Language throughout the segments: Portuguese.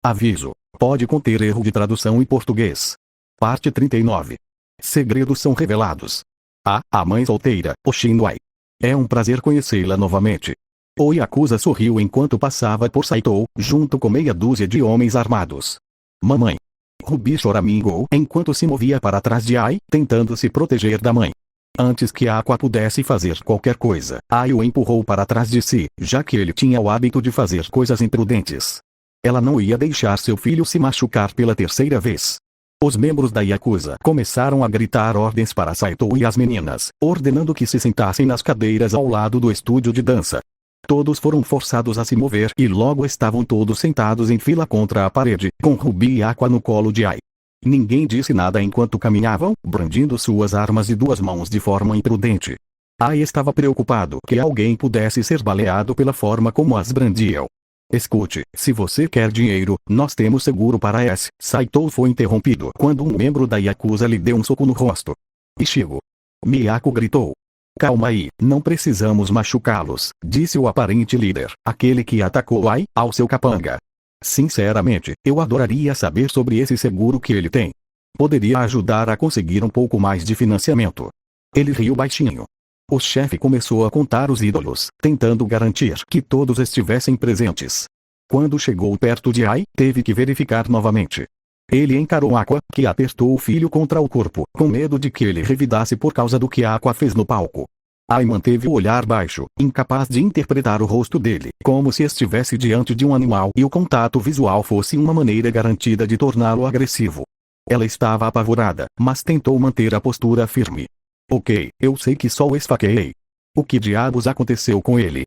Aviso: pode conter erro de tradução em português. Parte 39. Segredos são revelados. A mãe solteira, Oshinwai. É um prazer conhecê-la novamente. O Yakuza sorriu enquanto passava por Saito, junto com meia dúzia de homens armados. Mamãe. Ruby choramingou enquanto se movia para trás de Ai, tentando se proteger da mãe. Antes que Aqua pudesse fazer qualquer coisa, Ai o empurrou para trás de si, já que ele tinha o hábito de fazer coisas imprudentes. Ela não ia deixar seu filho se machucar pela terceira vez. Os membros da Yakuza começaram a gritar ordens para Saito e as meninas, ordenando que se sentassem nas cadeiras ao lado do estúdio de dança. Todos foram forçados a se mover e logo estavam todos sentados em fila contra a parede, com Ruby e Aqua no colo de Ai. Ninguém disse nada enquanto caminhavam, brandindo suas armas de duas mãos de forma imprudente. Ai estava preocupado que alguém pudesse ser baleado pela forma como as brandiam. Escute, se você quer dinheiro, nós temos seguro para esse. Saito foi interrompido quando um membro da Yakuza lhe deu um soco no rosto. Ichigo. Miyako gritou. Calma aí, não precisamos machucá-los, disse o aparente líder, aquele que atacou Ai, ao seu capanga. Sinceramente, eu adoraria saber sobre esse seguro que ele tem. Poderia ajudar a conseguir um pouco mais de financiamento. Ele riu baixinho. O chefe começou a contar os ídolos, tentando garantir que todos estivessem presentes. Quando chegou perto de Ai, teve que verificar novamente. Ele encarou Aqua, que apertou o filho contra o corpo, com medo de que ele revidasse por causa do que Aqua fez no palco. Ai manteve o olhar baixo, incapaz de interpretar o rosto dele, como se estivesse diante de um animal e o contato visual fosse uma maneira garantida de torná-lo agressivo. Ela estava apavorada, mas tentou manter a postura firme. Ok, eu sei que só o esfaqueei. O que diabos aconteceu com ele?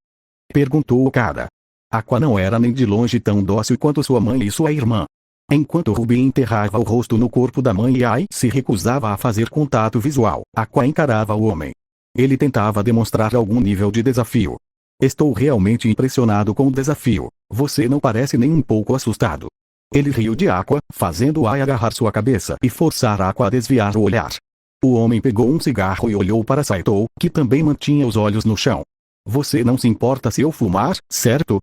Perguntou o cara. Aqua não era nem de longe tão dócil quanto sua mãe e sua irmã. Enquanto Ruby enterrava o rosto no corpo da mãe e Ai se recusava a fazer contato visual, Aqua encarava o homem. Ele tentava demonstrar algum nível de desafio. Estou realmente impressionado com o desafio. Você não parece nem um pouco assustado. Ele riu de Aqua, fazendo Ai agarrar sua cabeça e forçar Aqua a desviar o olhar. O homem pegou um cigarro e olhou para Saito, que também mantinha os olhos no chão. Você não se importa se eu fumar, certo?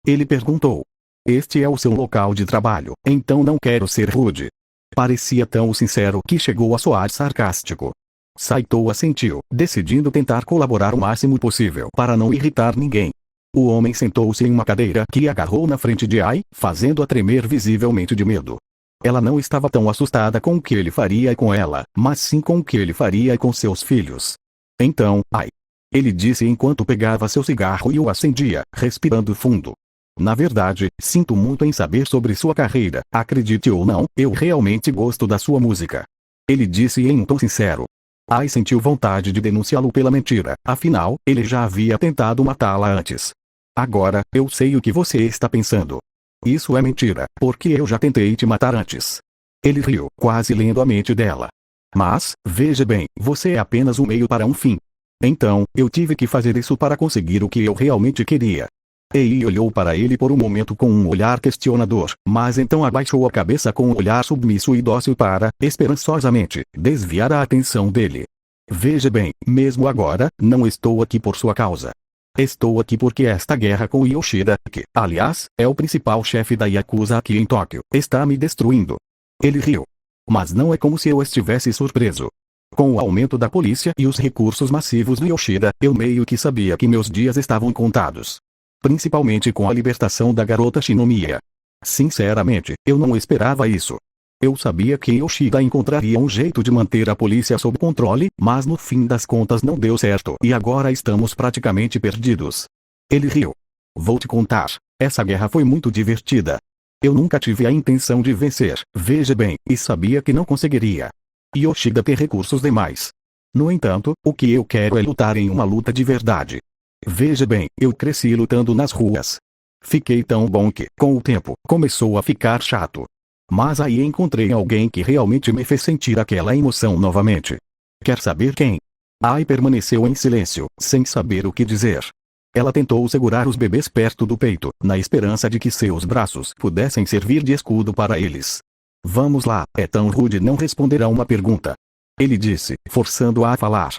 Ele perguntou. Este é o seu local de trabalho, então não quero ser rude. Parecia tão sincero que chegou a soar sarcástico. Saito assentiu, decidindo tentar colaborar o máximo possível para não irritar ninguém. O homem sentou-se em uma cadeira que agarrou na frente de Ai, fazendo-a tremer visivelmente de medo. Ela não estava tão assustada com o que ele faria com ela, mas sim com o que ele faria com seus filhos. Então, Ai. Ele disse enquanto pegava seu cigarro e o acendia, respirando fundo. Na verdade, sinto muito em saber sobre sua carreira, acredite ou não, eu realmente gosto da sua música. Ele disse em um tom sincero. Ai sentiu vontade de denunciá-lo pela mentira, afinal, ele já havia tentado matá-la antes. Agora, eu sei o que você está pensando. Isso é mentira, porque eu já tentei te matar antes. Ele riu, quase lendo a mente dela. Mas, veja bem, você é apenas um meio para um fim. Então, eu tive que fazer isso para conseguir o que eu realmente queria. Ei olhou para ele por um momento com um olhar questionador, mas então abaixou a cabeça com um olhar submisso e dócil para, esperançosamente, desviar a atenção dele. Veja bem, mesmo agora, não estou aqui por sua causa. Estou aqui porque esta guerra com Yoshida, que, aliás, é o principal chefe da Yakuza aqui em Tóquio, está me destruindo. Ele riu. Mas não é como se eu estivesse surpreso. Com o aumento da polícia e os recursos massivos do Yoshida, eu meio que sabia que meus dias estavam contados. Principalmente com a libertação da garota Shinomiya. Sinceramente, eu não esperava isso. Eu sabia que Yoshida encontraria um jeito de manter a polícia sob controle, mas no fim das contas não deu certo e agora estamos praticamente perdidos. Ele riu. Vou te contar. Essa guerra foi muito divertida. Eu nunca tive a intenção de vencer, veja bem, e sabia que não conseguiria. Yoshida tem recursos demais. No entanto, o que eu quero é lutar em uma luta de verdade. Veja bem, eu cresci lutando nas ruas. Fiquei tão bom que, com o tempo, começou a ficar chato. Mas aí encontrei alguém que realmente me fez sentir aquela emoção novamente. Quer saber quem? Ai permaneceu em silêncio, sem saber o que dizer. Ela tentou segurar os bebês perto do peito, na esperança de que seus braços pudessem servir de escudo para eles. Vamos lá, é tão rude não responder a uma pergunta. Ele disse, forçando-a a falar.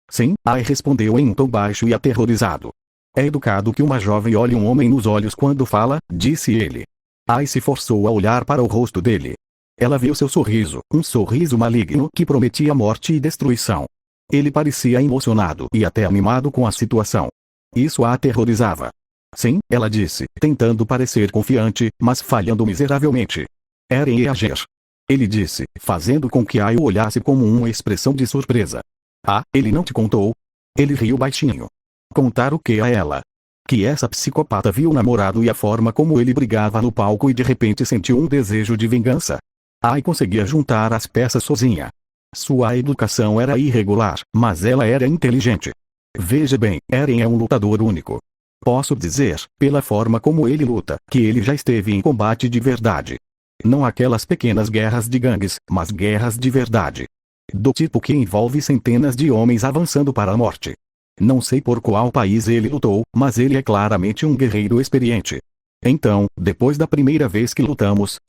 Sim, Ai respondeu em um tom baixo e aterrorizado. É educado que uma jovem olhe um homem nos olhos quando fala, disse ele. Ai se forçou a olhar para o rosto dele. Ela viu seu sorriso, um sorriso maligno que prometia morte e destruição. Ele parecia emocionado e até animado com a situação. Isso a aterrorizava. Sim, ela disse, tentando parecer confiante, mas falhando miseravelmente. Eren ia agir. Ele disse, fazendo com que Ai o olhasse como uma expressão de surpresa. Ah, ele não te contou? Ele riu baixinho. Contar o que a ela? Que essa psicopata viu o namorado e a forma como ele brigava no palco e de repente sentiu um desejo de vingança. Ai conseguia juntar as peças sozinha. Sua educação era irregular, mas ela era inteligente. Veja bem, Eren é um lutador único. Posso dizer, pela forma como ele luta, que ele já esteve em combate de verdade. Não aquelas pequenas guerras de gangues, mas guerras de verdade. Do tipo que envolve centenas de homens avançando para a morte. Não sei por qual país ele lutou, mas ele é claramente um guerreiro experiente. Então, depois da primeira vez que lutamos,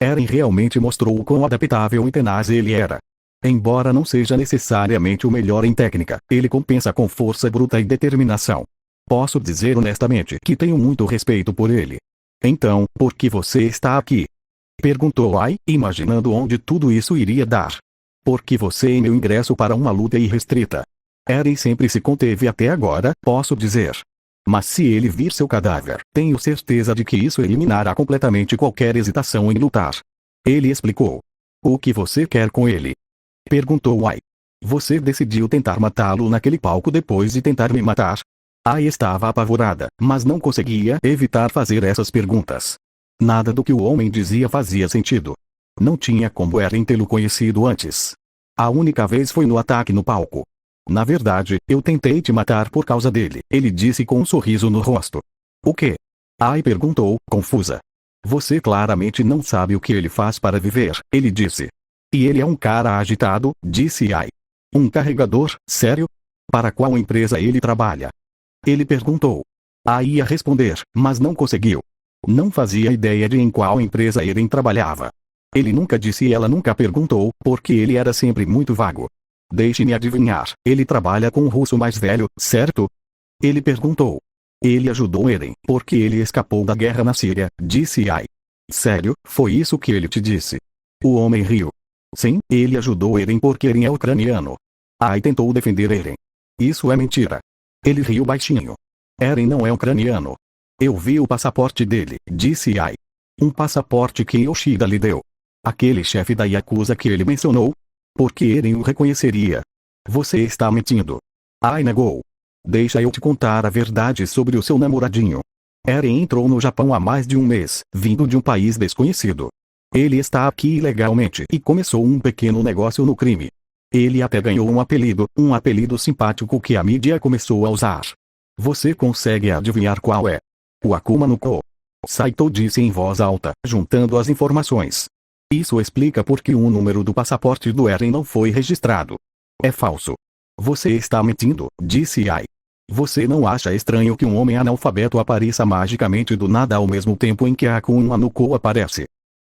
Eren realmente mostrou o quão adaptável e tenaz ele era. Embora não seja necessariamente o melhor em técnica, ele compensa com força bruta e determinação. Posso dizer honestamente que tenho muito respeito por ele. Então, por que você está aqui? Perguntou Ai, imaginando onde tudo isso iria dar. Porque você é meu ingresso para uma luta irrestrita. Eren sempre se conteve até agora, posso dizer. Mas se ele vir seu cadáver, tenho certeza de que isso eliminará completamente qualquer hesitação em lutar. Ele explicou. O que você quer com ele? Perguntou Ai. Você decidiu tentar matá-lo naquele palco depois de tentar me matar? Ai estava apavorada, mas não conseguia evitar fazer essas perguntas. Nada do que o homem dizia fazia sentido. Não tinha como Eren tê-lo conhecido antes. A única vez foi no ataque no palco. Na verdade, eu tentei te matar por causa dele, ele disse com um sorriso no rosto. O quê? Ai perguntou, confusa. Você claramente não sabe o que ele faz para viver, ele disse. E ele é um cara agitado, disse Ai. Um carregador, sério? Para qual empresa ele trabalha? Ele perguntou. Ai ia responder, mas não conseguiu. Não fazia ideia de em qual empresa Eren trabalhava. Ele nunca disse e ela nunca perguntou, porque ele era sempre muito vago. Deixe-me adivinhar, ele trabalha com um russo mais velho, certo? Ele perguntou. Ele ajudou Eren, porque ele escapou da guerra na Síria, disse Ai. Sério, foi isso que ele te disse? O homem riu. Sim, ele ajudou Eren porque Eren é ucraniano. Ai tentou defender Eren. Isso é mentira. Ele riu baixinho. Eren não é ucraniano. Eu vi o passaporte dele, disse Ai. Um passaporte que Yoshida lhe deu. Aquele chefe da Yakuza que ele mencionou? Porque Eren o reconheceria. Você está mentindo. Ai negou. Deixa eu te contar a verdade sobre o seu namoradinho. Eren entrou no Japão há mais de um mês, vindo de um país desconhecido. Ele está aqui ilegalmente e começou um pequeno negócio no crime. Ele até ganhou um apelido simpático que a mídia começou a usar. Você consegue adivinhar qual é? O Akuma no Ko. Saito disse em voz alta, juntando as informações. Isso explica por que o número do passaporte do Eren não foi registrado. É falso. Você está mentindo, disse Ai. Você não acha estranho que um homem analfabeto apareça magicamente do nada ao mesmo tempo em que a Akuma no Ko aparece?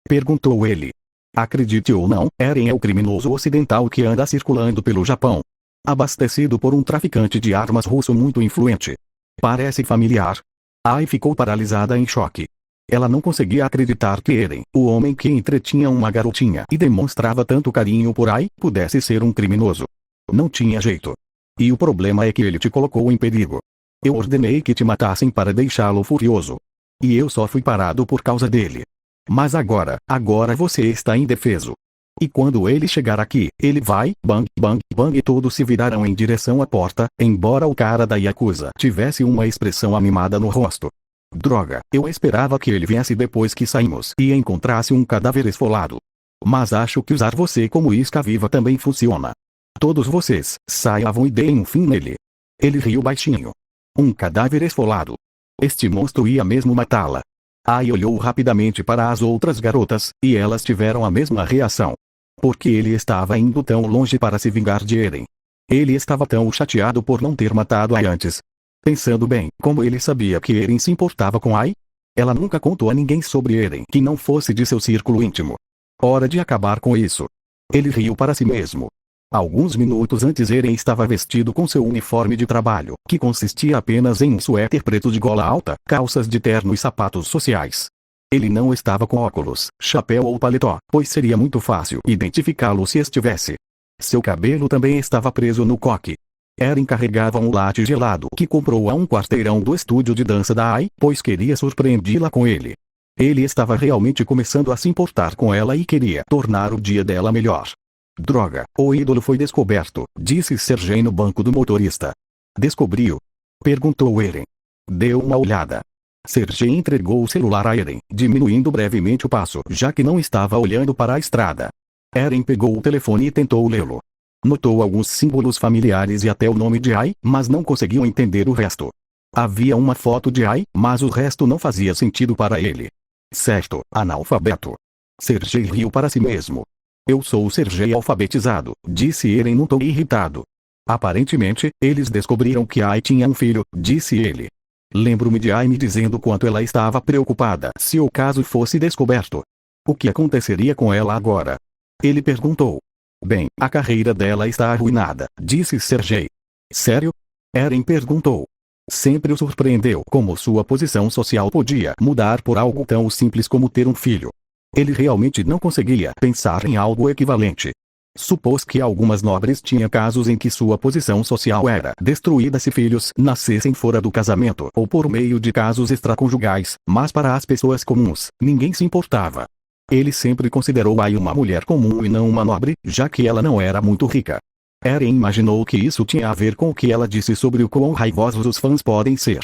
Perguntou ele. Acredite ou não, Eren é o criminoso ocidental que anda circulando pelo Japão. Abastecido por um traficante de armas russo muito influente. Parece familiar? Ai ficou paralisada em choque. Ela não conseguia acreditar que Eren, o homem que entretinha uma garotinha e demonstrava tanto carinho por Ai, pudesse ser um criminoso. Não tinha jeito. E o problema é que ele te colocou em perigo. Eu ordenei que te matassem para deixá-lo furioso. E eu só fui parado por causa dele. Mas agora você está indefeso. E quando ele chegar aqui, ele vai, bang, bang, bang e todos se virarão em direção à porta, embora o cara da Yakuza tivesse uma expressão animada no rosto. Droga, eu esperava que ele viesse depois que saímos e encontrasse um cadáver esfolado. Mas acho que usar você como isca viva também funciona. Todos vocês, saiam e deem um fim nele. Ele riu baixinho. Um cadáver esfolado. Este monstro ia mesmo matá-la. Ai olhou rapidamente para as outras garotas, e elas tiveram a mesma reação. Porque ele estava indo tão longe para se vingar de Eren. Ele estava tão chateado por não ter matado Ai antes. Pensando bem, como ele sabia que Eren se importava com Ai? Ela nunca contou a ninguém sobre Eren que não fosse de seu círculo íntimo. Hora de acabar com isso. Ele riu para si mesmo. Alguns minutos antes Eren estava vestido com seu uniforme de trabalho, que consistia apenas em um suéter preto de gola alta, calças de terno e sapatos sociais. Ele não estava com óculos, chapéu ou paletó, pois seria muito fácil identificá-lo se estivesse. Seu cabelo também estava preso no coque. Erin carregava um latte gelado que comprou a um quarteirão do estúdio de dança da Ai, pois queria surpreendê-la com ele. Ele estava realmente começando a se importar com ela e queria tornar o dia dela melhor. Droga, o ídolo foi descoberto, disse Sergei no banco do motorista. Descobriu? Perguntou Erin. Deu uma olhada. Sergei entregou o celular a Erin, diminuindo brevemente o passo, já que não estava olhando para a estrada. Erin pegou o telefone e tentou lê-lo. Notou alguns símbolos familiares e até o nome de Ai, mas não conseguiu entender o resto. Havia uma foto de Ai, mas o resto não fazia sentido para ele. Certo, analfabeto. Sergei riu para si mesmo. Eu sou o Sergei alfabetizado, disse Erin num tom irritado. Aparentemente, eles descobriram que Ai tinha um filho, disse ele. Lembro-me de Ai me dizendo quanto ela estava preocupada se o caso fosse descoberto. O que aconteceria com ela agora? Ele perguntou. Bem, a carreira dela está arruinada, disse Sergei. Sério? Erin perguntou. Sempre o surpreendeu como sua posição social podia mudar por algo tão simples como ter um filho. Ele realmente não conseguia pensar em algo equivalente. Supôs que algumas nobres tinham casos em que sua posição social era destruída se filhos nascessem fora do casamento ou por meio de casos extraconjugais, mas para as pessoas comuns, ninguém se importava. Ele sempre considerou Ai uma mulher comum e não uma nobre, já que ela não era muito rica. Erin imaginou que isso tinha a ver com o que ela disse sobre o quão raivosos os fãs podem ser.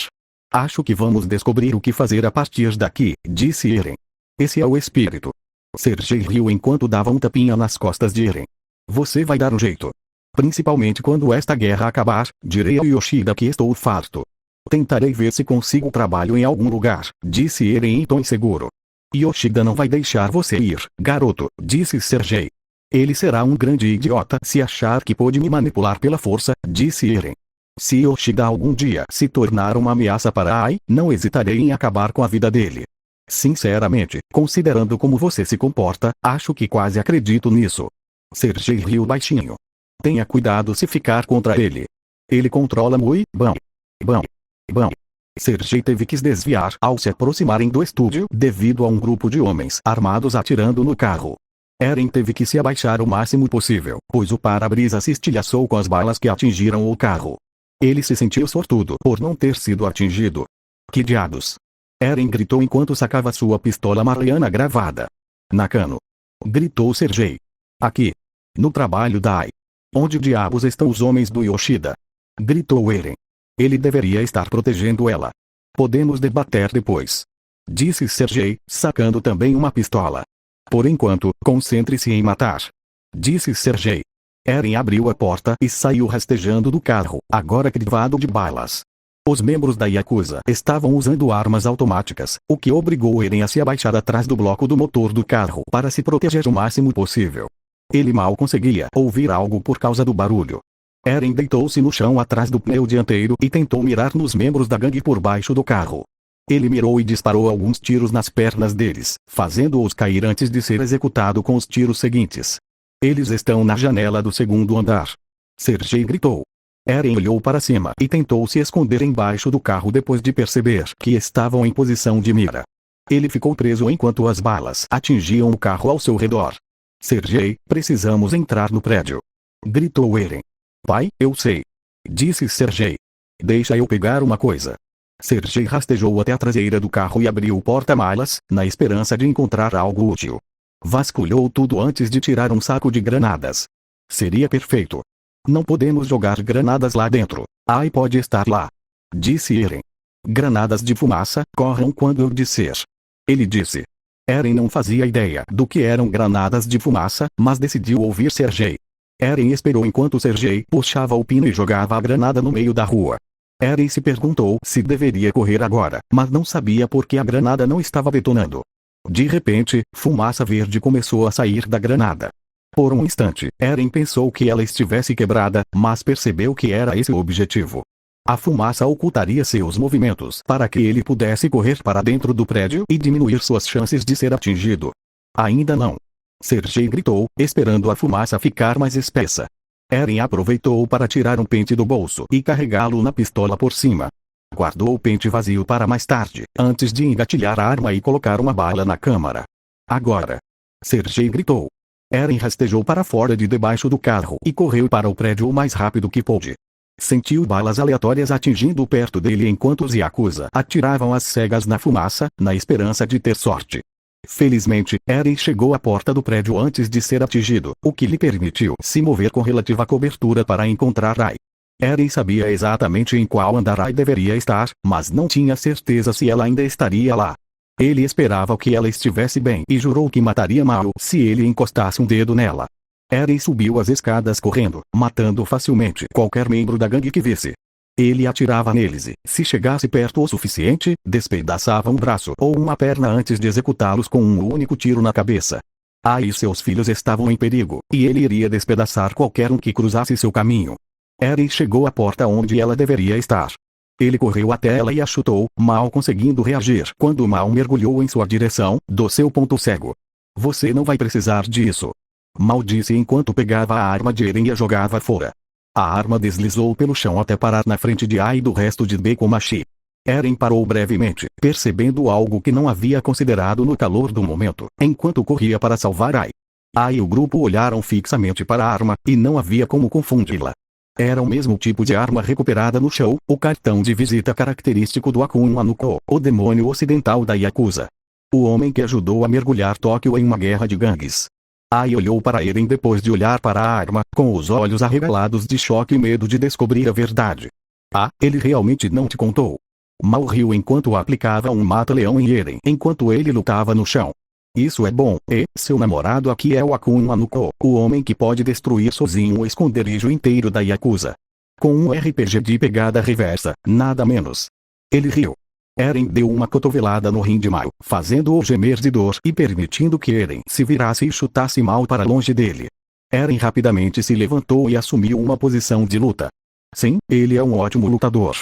Acho que vamos descobrir o que fazer a partir daqui, disse Erin. Esse é o espírito. Sergei riu enquanto dava um tapinha nas costas de Erin. Você vai dar um jeito. Principalmente quando esta guerra acabar, direi a Yoshida que estou farto. Tentarei ver se consigo trabalho em algum lugar, disse Erin em tom inseguro. Yoshida não vai deixar você ir, garoto, disse Sergei. Ele será um grande idiota se achar que pode me manipular pela força, disse Erin. Se Yoshida algum dia se tornar uma ameaça para Ai, não hesitarei em acabar com a vida dele. Sinceramente, considerando como você se comporta, acho que quase acredito nisso. Sergei riu baixinho. Tenha cuidado se ficar contra ele. Ele controla muito bem. Sergei teve que se desviar ao se aproximarem do estúdio devido a um grupo de homens armados atirando no carro. Erin teve que se abaixar o máximo possível, pois o para-brisa se estilhaçou com as balas que atingiram o carro. Ele se sentiu sortudo por não ter sido atingido. Que diabos? Erin gritou enquanto sacava sua pistola Mariana gravada. Nakano! Gritou Sergei. Aqui. No trabalho da Ai. Onde diabos estão os homens do Yoshida? Gritou Erin. Ele deveria estar protegendo ela. Podemos debater depois. Disse Sergei, sacando também uma pistola. Por enquanto, concentre-se em matar. Disse Sergei. Erin abriu a porta e saiu rastejando do carro, agora crivado de balas. Os membros da Yakuza estavam usando armas automáticas, o que obrigou Erin a se abaixar atrás do bloco do motor do carro para se proteger o máximo possível. Ele mal conseguia ouvir algo por causa do barulho. Erin deitou-se no chão atrás do pneu dianteiro e tentou mirar nos membros da gangue por baixo do carro. Ele mirou e disparou alguns tiros nas pernas deles, fazendo-os cair antes de ser executado com os tiros seguintes. Eles estão na janela do segundo andar. Sergei gritou. Erin olhou para cima e tentou se esconder embaixo do carro depois de perceber que estavam em posição de mira. Ele ficou preso enquanto as balas atingiam o carro ao seu redor. Sergei, precisamos entrar no prédio. Gritou Erin. Pai, eu sei. Disse Sergei. Deixa eu pegar uma coisa. Sergei rastejou até a traseira do carro e abriu o porta-malas, na esperança de encontrar algo útil. Vasculhou tudo antes de tirar um saco de granadas. Seria perfeito. Não podemos jogar granadas lá dentro. Ai pode estar lá. Disse Erin. Granadas de fumaça, corram quando eu disser. Ele disse. Erin não fazia ideia do que eram granadas de fumaça, mas decidiu ouvir Sergei. Erin esperou enquanto Sergei puxava o pino e jogava a granada no meio da rua. Erin se perguntou se deveria correr agora, mas não sabia por que a granada não estava detonando. De repente, fumaça verde começou a sair da granada. Por um instante, Erin pensou que ela estivesse quebrada, mas percebeu que era esse o objetivo. A fumaça ocultaria seus movimentos para que ele pudesse correr para dentro do prédio e diminuir suas chances de ser atingido. Ainda não. Sergei gritou, esperando a fumaça ficar mais espessa. Erin aproveitou para tirar um pente do bolso e carregá-lo na pistola por cima. Guardou o pente vazio para mais tarde, antes de engatilhar a arma e colocar uma bala na câmara. Agora! Sergei gritou. Eren rastejou para fora de debaixo do carro e correu para o prédio o mais rápido que pôde. Sentiu balas aleatórias atingindo perto dele enquanto os Yakuza atiravam às cegas na fumaça, na esperança de ter sorte. Felizmente, Eren chegou à porta do prédio antes de ser atingido, o que lhe permitiu se mover com relativa cobertura para encontrar Ai. Eren sabia exatamente em qual andar Ai deveria estar, mas não tinha certeza se ela ainda estaria lá. Ele esperava que ela estivesse bem e jurou que mataria Mao se ele encostasse um dedo nela. Eren subiu as escadas correndo, matando facilmente qualquer membro da gangue que visse. Ele atirava neles e, se chegasse perto o suficiente, despedaçava um braço ou uma perna antes de executá-los com um único tiro na cabeça. Ai e seus filhos estavam em perigo, e ele iria despedaçar qualquer um que cruzasse seu caminho. Eren chegou à porta onde ela deveria estar. Ele correu até ela e a chutou, mal conseguindo reagir quando Mao mergulhou em sua direção, do seu ponto cego. Você não vai precisar disso. Mao disse enquanto pegava a arma de Eren e a jogava fora. A arma deslizou pelo chão até parar na frente de Ai e do resto de Dekomachi. Eren parou brevemente, percebendo algo que não havia considerado no calor do momento, enquanto corria para salvar Ai. Ai e o grupo olharam fixamente para a arma, e não havia como confundi-la. Era o mesmo tipo de arma recuperada no chão, o cartão de visita característico do Akuma no Ko, o demônio ocidental da Yakuza. O homem que ajudou a mergulhar Tóquio em uma guerra de gangues. Ai olhou para Eren depois de olhar para a arma, com os olhos arregalados de choque e medo de descobrir a verdade. Ah, ele realmente não te contou. Mao riu enquanto aplicava um mata-leão em Eren enquanto ele lutava no chão. Isso é bom, e seu namorado aqui é o Akuma no Ko, o homem que pode destruir sozinho o esconderijo inteiro da Yakuza. Com um RPG de pegada reversa, nada menos. Ele riu. Eren deu uma cotovelada no rim de Mao, fazendo-o gemer de dor e permitindo que Eren se virasse e chutasse Mao para longe dele. Eren rapidamente se levantou e assumiu uma posição de luta. Sim, ele é um ótimo lutador.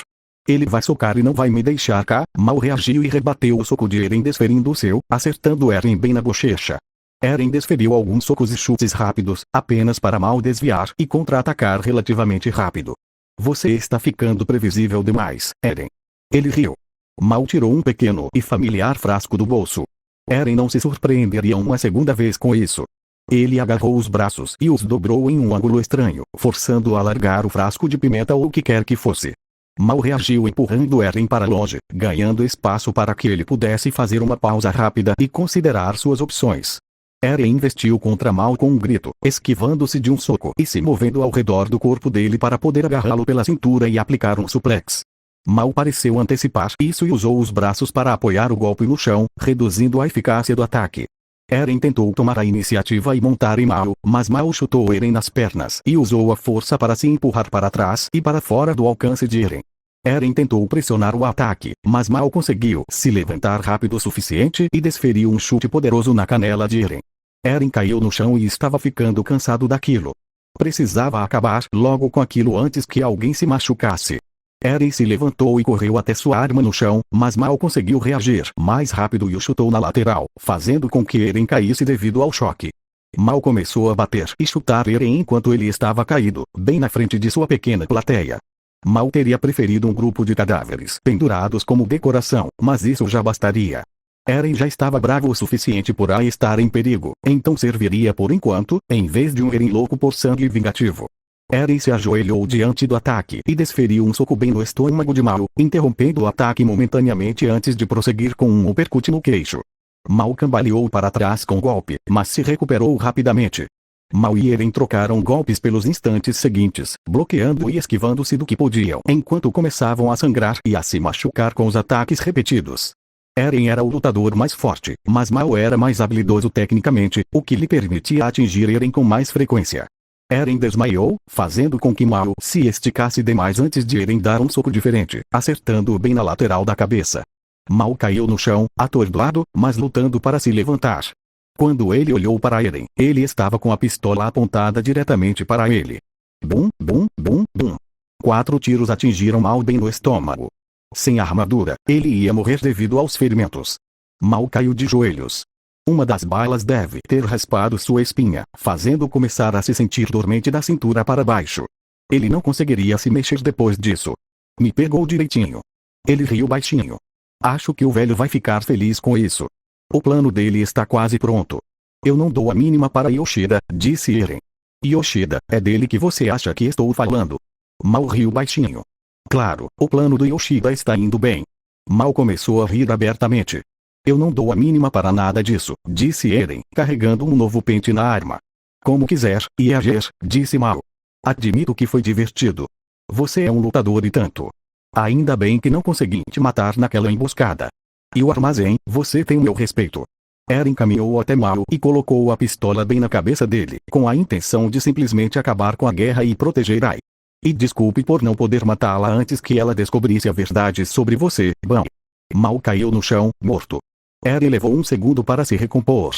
Ele vai socar e não vai me deixar cá. Mao reagiu e rebateu o soco de Eren desferindo o seu, acertando Eren bem na bochecha. Eren desferiu alguns socos e chutes rápidos, apenas para Mao desviar e contra-atacar relativamente rápido. Você está ficando previsível demais, Eren. Ele riu. Mao tirou um pequeno e familiar frasco do bolso. Eren não se surpreenderia uma segunda vez com isso. Ele agarrou os braços e os dobrou em um ângulo estranho, forçando-o a largar o frasco de pimenta ou o que quer que fosse. Mao reagiu empurrando Eren para longe, ganhando espaço para que ele pudesse fazer uma pausa rápida e considerar suas opções. Eren investiu contra Mao com um grito, esquivando-se de um soco e se movendo ao redor do corpo dele para poder agarrá-lo pela cintura e aplicar um suplex. Mao pareceu antecipar isso e usou os braços para apoiar o golpe no chão, reduzindo a eficácia do ataque. Eren tentou tomar a iniciativa e montar em Mao, mas Mao chutou Eren nas pernas e usou a força para se empurrar para trás e para fora do alcance de Eren. Eren tentou pressionar o ataque, mas Mao conseguiu se levantar rápido o suficiente e desferiu um chute poderoso na canela de Eren. Eren caiu no chão e estava ficando cansado daquilo. Precisava acabar logo com aquilo antes que alguém se machucasse. Eren se levantou e correu até sua arma no chão, mas Mao conseguiu reagir mais rápido e o chutou na lateral, fazendo com que Eren caísse devido ao choque. Mao começou a bater e chutar Eren enquanto ele estava caído, bem na frente de sua pequena plateia. Mao teria preferido um grupo de cadáveres pendurados como decoração, mas isso já bastaria. Eren já estava bravo o suficiente por Ai estar em perigo, então serviria por enquanto, em vez de um Eren louco por sangue vingativo. Eren se ajoelhou diante do ataque e desferiu um soco bem no estômago de Mao, interrompendo o ataque momentaneamente antes de prosseguir com um uppercut no queixo. Mao cambaleou para trás com o golpe, mas se recuperou rapidamente. Mao e Eren trocaram golpes pelos instantes seguintes, bloqueando e esquivando-se do que podiam enquanto começavam a sangrar e a se machucar com os ataques repetidos. Eren era o lutador mais forte, mas Mao era mais habilidoso tecnicamente, o que lhe permitia atingir Eren com mais frequência. Eren desmaiou, fazendo com que Mao se esticasse demais antes de Eren dar um soco diferente, acertando-o bem na lateral da cabeça. Mao caiu no chão, atordoado, mas lutando para se levantar. Quando ele olhou para Eren, ele estava com a pistola apontada diretamente para ele. Bum, bum, bum, bum. 4 tiros atingiram Mao bem no estômago. Sem armadura, ele ia morrer devido aos ferimentos. Mao caiu de joelhos. Uma das balas deve ter raspado sua espinha, fazendo-o começar a se sentir dormente da cintura para baixo. Ele não conseguiria se mexer depois disso. Me pegou direitinho. Ele riu baixinho. Acho que o velho vai ficar feliz com isso. O plano dele está quase pronto. Eu não dou a mínima para Yoshida, disse Eren. Yoshida, é dele que você acha que estou falando? Mal riu baixinho. Claro, o plano do Yoshida está indo bem. Mal começou a rir abertamente. Eu não dou a mínima para nada disso, disse Eren, carregando um novo pente na arma. Como quiser, Yager, disse Mal. Admito que foi divertido. Você é um lutador e tanto. Ainda bem que não consegui te matar naquela emboscada. E o armazém, você tem o meu respeito. Eren caminhou até Mal e colocou a pistola bem na cabeça dele, com a intenção de simplesmente acabar com a guerra e proteger Ai. E desculpe por não poder matá-la antes que ela descobrisse a verdade sobre você, Bam. Mal caiu no chão, morto. Eren levou um segundo para se recompor.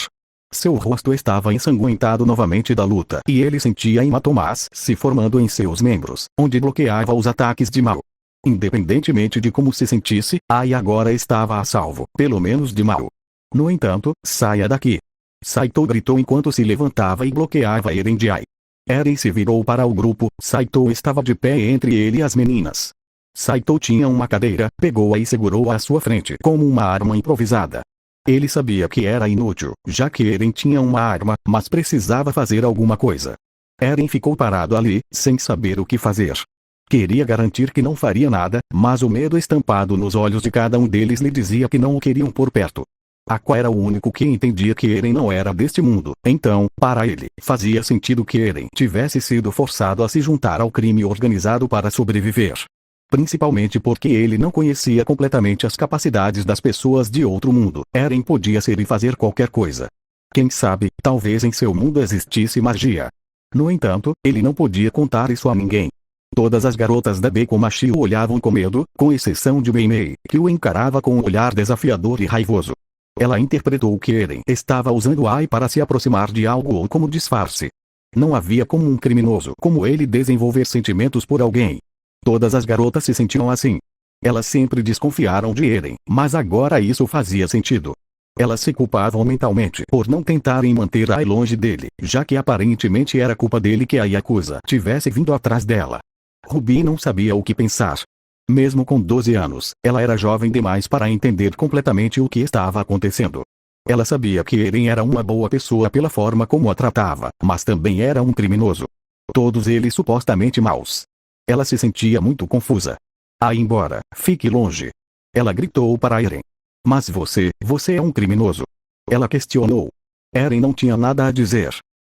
Seu rosto estava ensanguentado novamente da luta e ele sentia hematomas se formando em seus membros, onde bloqueava os ataques de Mal. Independentemente de como se sentisse, Ai agora estava a salvo, pelo menos de Mal. No entanto, saia daqui. Saito gritou enquanto se levantava e bloqueava Eren de Ai. Eren se virou para o grupo, Saito estava de pé entre ele e as meninas. Saito tinha uma cadeira, pegou-a e segurou-a à sua frente como uma arma improvisada. Ele sabia que era inútil, já que Eren tinha uma arma, mas precisava fazer alguma coisa. Eren ficou parado ali, sem saber o que fazer. Queria garantir que não faria nada, mas o medo estampado nos olhos de cada um deles lhe dizia que não o queriam por perto. Aqua era o único que entendia que Eren não era deste mundo, então, para ele, fazia sentido que Eren tivesse sido forçado a se juntar ao crime organizado para sobreviver. Principalmente porque ele não conhecia completamente as capacidades das pessoas de outro mundo. Eren podia ser e fazer qualquer coisa. Quem sabe, talvez em seu mundo existisse magia. No entanto, ele não podia contar isso a ninguém. Todas as garotas da Bekomachi o olhavam com medo, com exceção de Mei-Mei, que o encarava com um olhar desafiador e raivoso. Ela interpretou que Eren estava usando Ai para se aproximar de algo ou como disfarce. Não havia como um criminoso como ele desenvolver sentimentos por alguém. Todas as garotas se sentiam assim. Elas sempre desconfiaram de Eren, mas agora isso fazia sentido. Elas se culpavam mentalmente por não tentarem manter Ai longe dele, já que aparentemente era culpa dele que a Yakuza tivesse vindo atrás dela. Ruby não sabia o que pensar. Mesmo com 12 anos, ela era jovem demais para entender completamente o que estava acontecendo. Ela sabia que Eren era uma boa pessoa pela forma como a tratava, mas também era um criminoso. Todos eles supostamente maus. Ela se sentia muito confusa. Ai, embora, fique longe. Ela gritou para Eren. Mas você é um criminoso. Ela questionou. Eren não tinha nada a dizer.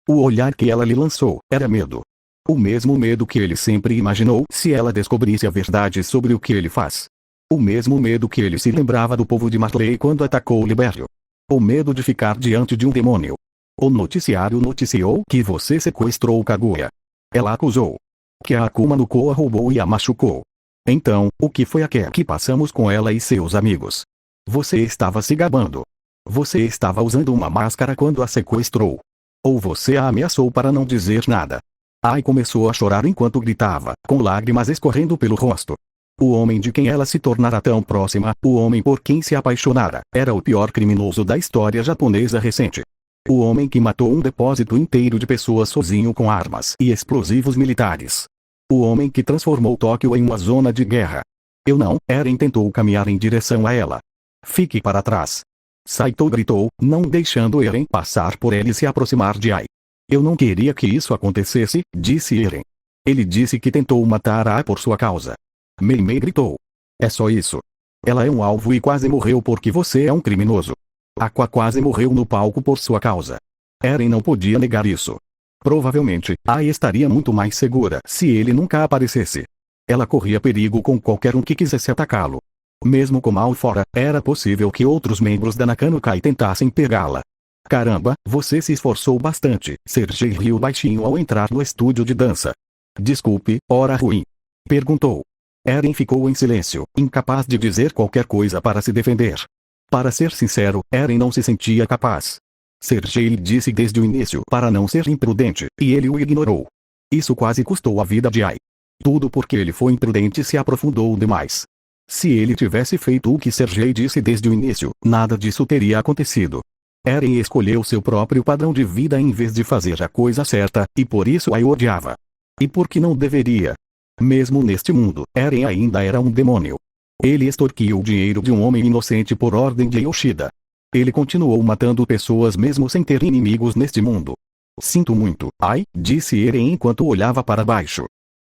O olhar que ela lhe lançou era medo. O mesmo medo que ele sempre imaginou se ela descobrisse a verdade sobre o que ele faz. O mesmo medo que ele se lembrava do povo de Marley quando atacou Libério. O medo de ficar diante de um demônio. O noticiário noticiou que você sequestrou Kaguya. Ela acusou que a Akuma no Koa roubou e a machucou. Então, o que foi aquilo que passamos com ela e seus amigos? Você estava se gabando. Você estava usando uma máscara quando a sequestrou. Ou você a ameaçou para não dizer nada. Ai começou a chorar enquanto gritava, com lágrimas escorrendo pelo rosto. O homem de quem ela se tornara tão próxima, o homem por quem se apaixonara, era o pior criminoso da história japonesa recente. O homem que matou um depósito inteiro de pessoas sozinho com armas e explosivos militares. O homem que transformou Tóquio em uma zona de guerra. Eu não, Eren tentou caminhar em direção a ela. Fique para trás. Saito gritou, não deixando Eren passar por ele e se aproximar de Ai. Eu não queria que isso acontecesse, disse Eren. Ele disse que tentou matar Ai por sua causa. Mei-Mei gritou. É só isso. Ela é um alvo e quase morreu porque você é um criminoso. Aqua quase morreu no palco por sua causa. Eren não podia negar isso. Provavelmente, Ai estaria muito mais segura se ele nunca aparecesse. Ela corria perigo com qualquer um que quisesse atacá-lo. Mesmo com Mal fora, era possível que outros membros da Nakano Kai tentassem pegá-la. Caramba, você se esforçou bastante, Sergei riu baixinho ao entrar no estúdio de dança. Desculpe, hora ruim. Perguntou. Eren ficou em silêncio, incapaz de dizer qualquer coisa para se defender. Para ser sincero, Eren não se sentia capaz. Sergei lhe disse desde o início para não ser imprudente, e ele o ignorou. Isso quase custou a vida de Ai. Tudo porque ele foi imprudente e se aprofundou demais. Se ele tivesse feito o que Sergei disse desde o início, nada disso teria acontecido. Eren escolheu seu próprio padrão de vida em vez de fazer a coisa certa, e por isso Ai o odiava. E por que não deveria? Mesmo neste mundo, Eren ainda era um demônio. Ele extorquiu o dinheiro de um homem inocente por ordem de Yoshida. Ele continuou matando pessoas mesmo sem ter inimigos neste mundo. Sinto muito, ai, disse Eren enquanto olhava para baixo.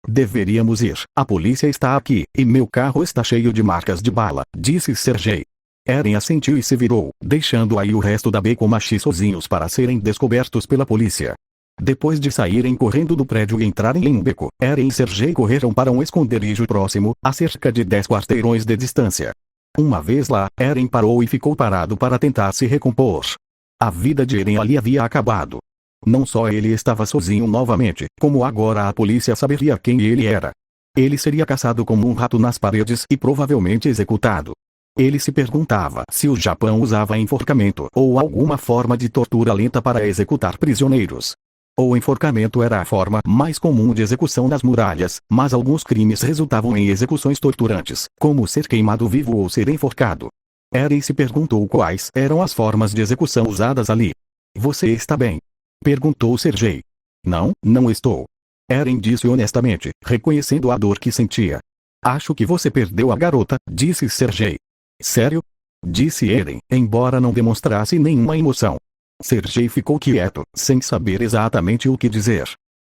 Deveríamos ir, a polícia está aqui, e meu carro está cheio de marcas de bala, disse Sergei. Eren assentiu e se virou, deixando aí o resto da Bekomachi sozinhos para serem descobertos pela polícia. Depois de saírem correndo do prédio e entrarem em um beco, Eren e Sergei correram para um esconderijo próximo, a cerca de 10 quarteirões de distância. Uma vez lá, Eren parou e ficou parado para tentar se recompor. A vida de Eren ali havia acabado. Não só ele estava sozinho novamente, como agora a polícia saberia quem ele era. Ele seria caçado como um rato nas paredes e provavelmente executado. Ele se perguntava se o Japão usava enforcamento ou alguma forma de tortura lenta para executar prisioneiros. O enforcamento era a forma mais comum de execução nas muralhas, mas alguns crimes resultavam em execuções torturantes, como ser queimado vivo ou ser enforcado. Eren se perguntou quais eram as formas de execução usadas ali. Você está bem? Perguntou Sergei. Não, não estou. Eren disse honestamente, reconhecendo a dor que sentia. Acho que você perdeu a garota, disse Sergei. Sério? Disse Eren, embora não demonstrasse nenhuma emoção. Sergei ficou quieto, sem saber exatamente o que dizer.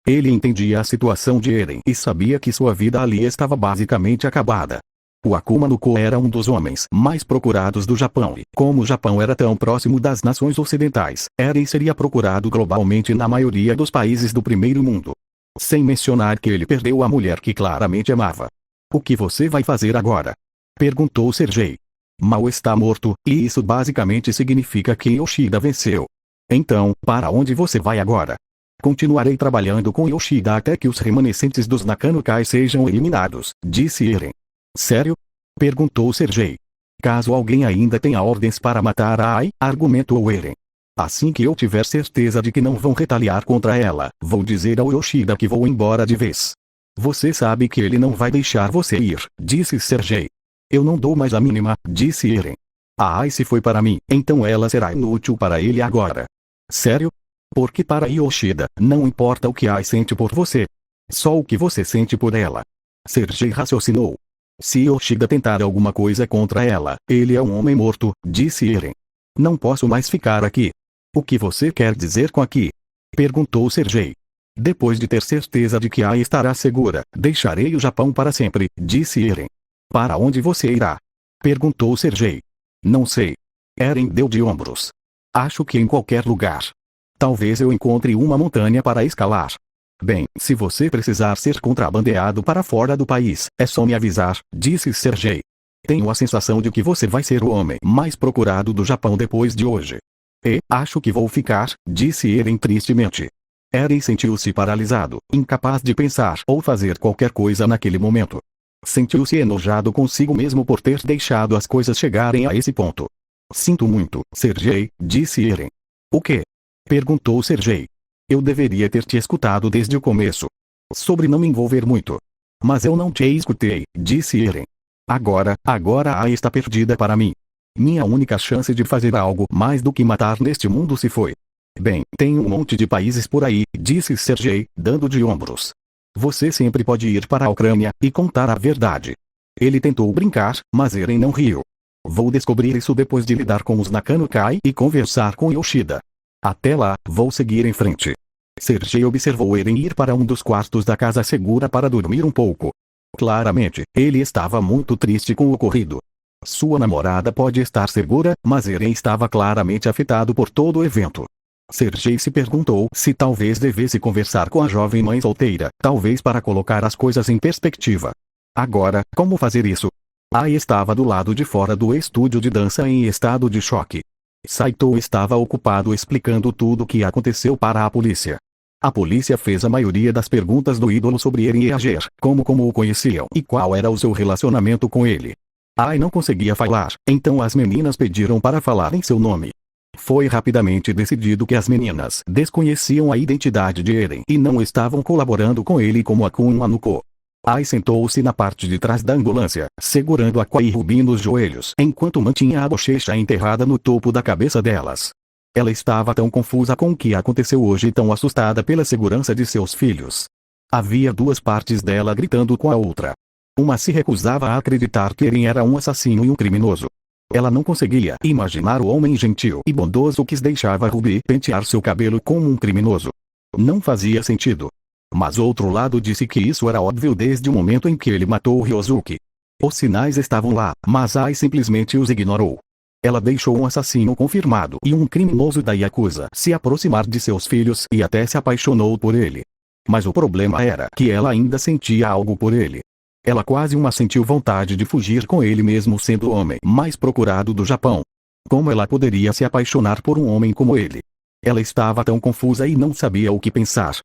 Ele entendia a situação de Eren e sabia que sua vida ali estava basicamente acabada. O Akuma no Ko era um dos homens mais procurados do Japão e, como o Japão era tão próximo das nações ocidentais, Eren seria procurado globalmente na maioria dos países do primeiro mundo. Sem mencionar que ele perdeu a mulher que claramente amava. O que você vai fazer agora? Perguntou Sergei. Mal está morto, e isso basicamente significa que Yoshida venceu. Então, para onde você vai agora? Continuarei trabalhando com Yoshida até que os remanescentes dos Nakano-kai sejam eliminados, disse Eren. Sério? Perguntou Sergei. Caso alguém ainda tenha ordens para matar a Ai, argumentou Eren. Assim que eu tiver certeza de que não vão retaliar contra ela, vou dizer ao Yoshida que vou embora de vez. Você sabe que ele não vai deixar você ir, disse Sergei. Eu não dou mais a mínima, disse Eren. A Ai se foi para mim, então ela será inútil para ele agora. Sério? Porque para Yoshida, não importa o que Ai sente por você. Só o que você sente por ela. Sergei raciocinou. Se Yoshida tentar alguma coisa contra ela, ele é um homem morto, disse Eren. Não posso mais ficar aqui. O que você quer dizer com aqui? Perguntou Sergei. Depois de ter certeza de que Ai estará segura, deixarei o Japão para sempre, disse Eren. Para onde você irá? Perguntou Sergei. Não sei. Eren deu de ombros. Acho que em qualquer lugar. Talvez eu encontre uma montanha para escalar. Bem, se você precisar ser contrabandeado para fora do país, é só me avisar, disse Sergei. Tenho a sensação de que você vai ser o homem mais procurado do Japão depois de hoje. E, acho que vou ficar, disse Eren tristemente. Eren sentiu-se paralisado, incapaz de pensar ou fazer qualquer coisa naquele momento. Sentiu-se enojado consigo mesmo por ter deixado as coisas chegarem a esse ponto. Sinto muito, Sergei, disse Eren. O quê? Perguntou Sergei. Eu deveria ter te escutado desde o começo. Sobre não me envolver muito. Mas eu não te escutei, disse Eren. Agora a Ai está perdida para mim. Minha única chance de fazer algo mais do que matar neste mundo se foi. Bem, tem um monte de países por aí, disse Sergei, dando de ombros. Você sempre pode ir para a Ucrânia e contar a verdade. Ele tentou brincar, mas Eren não riu. Vou descobrir isso depois de lidar com os Nakano-kai e conversar com Yoshida. Até lá, vou seguir em frente. Sergei observou Eren ir para um dos quartos da casa segura para dormir um pouco. Claramente, ele estava muito triste com o ocorrido. Sua namorada pode estar segura, mas Eren estava claramente afetado por todo o evento. Sergei se perguntou se talvez devesse conversar com a jovem mãe solteira, talvez para colocar as coisas em perspectiva. Agora, como fazer isso? Ai estava do lado de fora do estúdio de dança em estado de choque. Saito estava ocupado explicando tudo o que aconteceu para a polícia. A polícia fez a maioria das perguntas do ídolo sobre Eren e Ager, como o conheciam e qual era o seu relacionamento com ele. Ai não conseguia falar, então as meninas pediram para falar em seu nome. Foi rapidamente decidido que as meninas desconheciam a identidade de Eren e não estavam colaborando com ele como Akuma no Ko. Ai sentou-se na parte de trás da ambulância, segurando Aqua e Ruby nos joelhos, enquanto mantinha a bochecha enterrada no topo da cabeça delas. Ela estava tão confusa com o que aconteceu hoje e tão assustada pela segurança de seus filhos. Havia duas partes dela gritando com a outra. Uma se recusava a acreditar que Eren era um assassino e um criminoso. Ela não conseguia imaginar o homem gentil e bondoso que deixava Ruby pentear seu cabelo como um criminoso. Não fazia sentido. Mas outro lado disse que isso era óbvio desde o momento em que ele matou Ryosuke. Os sinais estavam lá, mas Ai simplesmente os ignorou. Ela deixou um assassino confirmado e um criminoso da Yakuza se aproximar de seus filhos e até se apaixonou por ele. Mas o problema era que ela ainda sentia algo por ele. Ela quase sentiu vontade de fugir com ele mesmo sendo o homem mais procurado do Japão. Como ela poderia se apaixonar por um homem como ele? Ela estava tão confusa e não sabia o que pensar.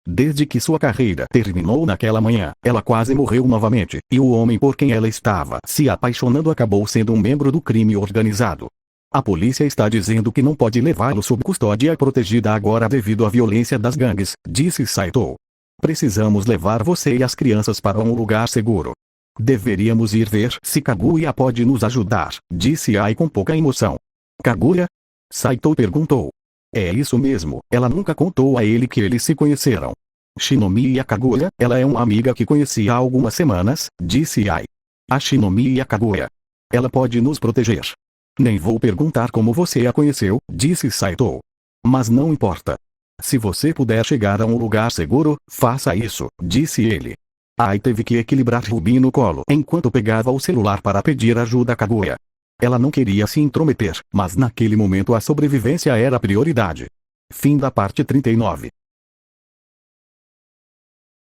Desde que sua carreira terminou naquela manhã, ela quase morreu novamente, e o homem por quem ela estava se apaixonando acabou sendo um membro do crime organizado. A polícia está dizendo que não pode levá-lo sob custódia protegida agora devido à violência das gangues, disse Saito. Precisamos levar você e as crianças para um lugar seguro. Deveríamos ir ver se Kaguya pode nos ajudar, disse Ai com pouca emoção. Kaguya? Saito perguntou. É isso mesmo, ela nunca contou a ele que eles se conheceram. Shinomiya Kaguya, ela é uma amiga que conheci há algumas semanas, disse Ai. A Shinomiya Kaguya. Ela pode nos proteger. Nem vou perguntar como você a conheceu, disse Saito. Mas não importa. Se você puder chegar a um lugar seguro, faça isso, disse ele. Ai teve que equilibrar Ruby no colo enquanto pegava o celular para pedir ajuda a Kaguya. Ela não queria se intrometer, mas naquele momento a sobrevivência era a prioridade. Fim da parte 39.